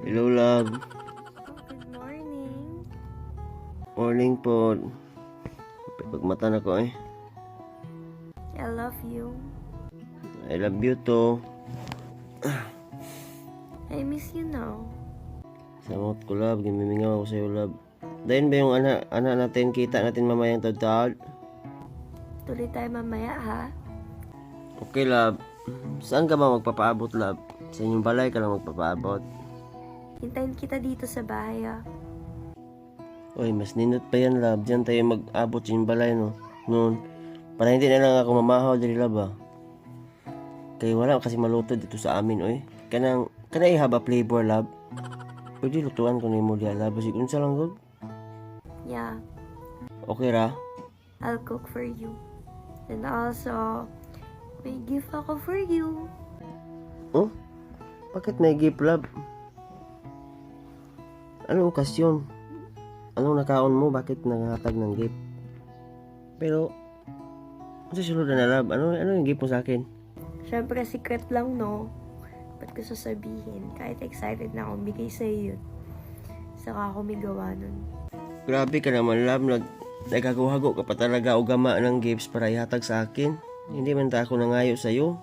Hello, love. Good morning. Morning po. Pagmata na ko eh. I love you. I love you too. I miss you now. Samot ko, love. Gimimingaw ako sa'yo, love. Dahil ba yung anak natin, kita natin mamayang taod-taod? Tuloy tayo mamaya, ha? Okay, love. Saan ka ba magpapaabot, love? Sa inyong balay ka lang magpapaabot. Hintayin kita dito sa bahay, ha? Uy, mas nindot pa yan, love. Diyan tayo mag-abot sa inyong balay, no? Noon. Para hindi na lang ako mamahaw dali, love, ha? Kaya wala kasi maluto dito sa amin, oy. Kanang ihaba flavor, love. Pwede lutuan ko na yung muli, love. Kasi kung lang, love. Yeah, Okay ra? I'll cook for you. And also, may gift ako for you. Oh? Bakit may gift, love? Anong okasyon? Anong nakaon mo? Bakit nangatag ng gift? Pero, ano susunod na, love? Ano yung gift mo sa akin? Siyempre, secret lang, no? Ba't ko sasabihin? Kahit excited na akong bigay sa'yo yun. Saka ako may gawa nun. Grabe ka naman, love. Nagkaguhago ka pa talaga o gama ng gifts para ihatag sa akin. Hindi man ta ako nangayo sa'yo.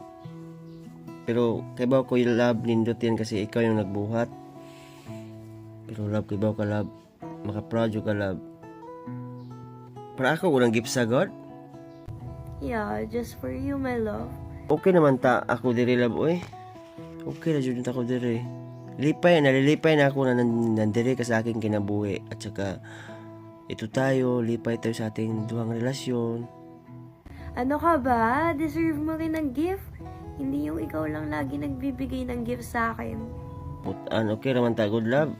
Pero, kaibaw ko yung love, nindot yan kasi ikaw yung nagbuhat. Pero love, kaibaw ka, love. Maka-proud ka, love. Para ako unang gift sa God. Yeah, just for you, my love. Okay naman ta ako diri, love, oy. Okay na dyan ako diri. Nalilipay na ako na nandiri ka sa aking kinabuhi. At saka, ito tayo, lipay tayo sa ating duhang relasyon. Ano ka ba? Deserve mo rin ng gift? Hindi yung ikaw lang lagi nagbibigay ng gift sa akin. Putan, okay naman ta, good, love.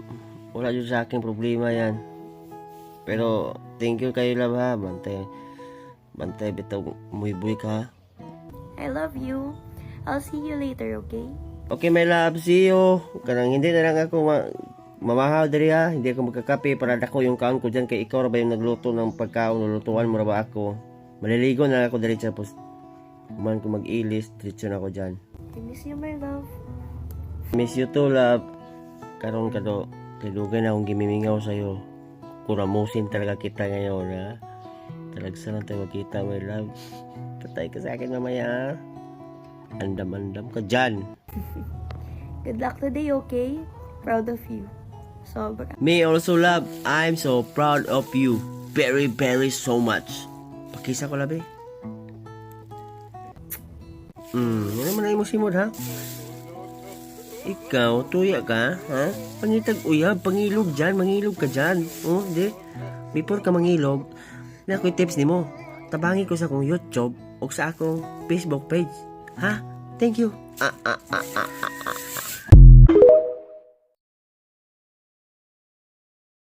Wala dyan sa aking problema yan. Pero, thank you kayo, love, ha. Bantay, bitaw, umuibuy ka, ha. I love you. I'll see you later, okay? Okay, my love, see you. Karang hindi na lang ako mamahaw diri, ha. Hindi ako magkakape para dako yung kaon ko dyan. Kay ikaw ra ba yung nagluto ng pagkaon, lulutuan mo ra ba ako? Maliligo na lang ako diri, tapos kuman ko mag-ilis, diretso na ako dyan. I miss you, my love. Miss you too, love. Karon kado, kilugay na akong gimimingaw sa'yo. Kuramusin talaga kita ngayon, ha. Talagsa lang tayo magkita, my love. Patay ka sa akin mamaya, ha. Andam-andam ka dyan. Good luck today, okay? Proud of you. Sobra. Me also, love. I'm so proud of you. Very, very so much. Pakisa ko, labi. Yan naman na mo simod, ha? Ikaw, tuya ka, ha? Pangitag uyab, pangilog dyan, mangilog ka dyan. Oh, di? Before ka mangilog, na ako'y tips ni mo. Tabangi ko sa akong YouTube o sa akong Facebook page. Ha? Thank you.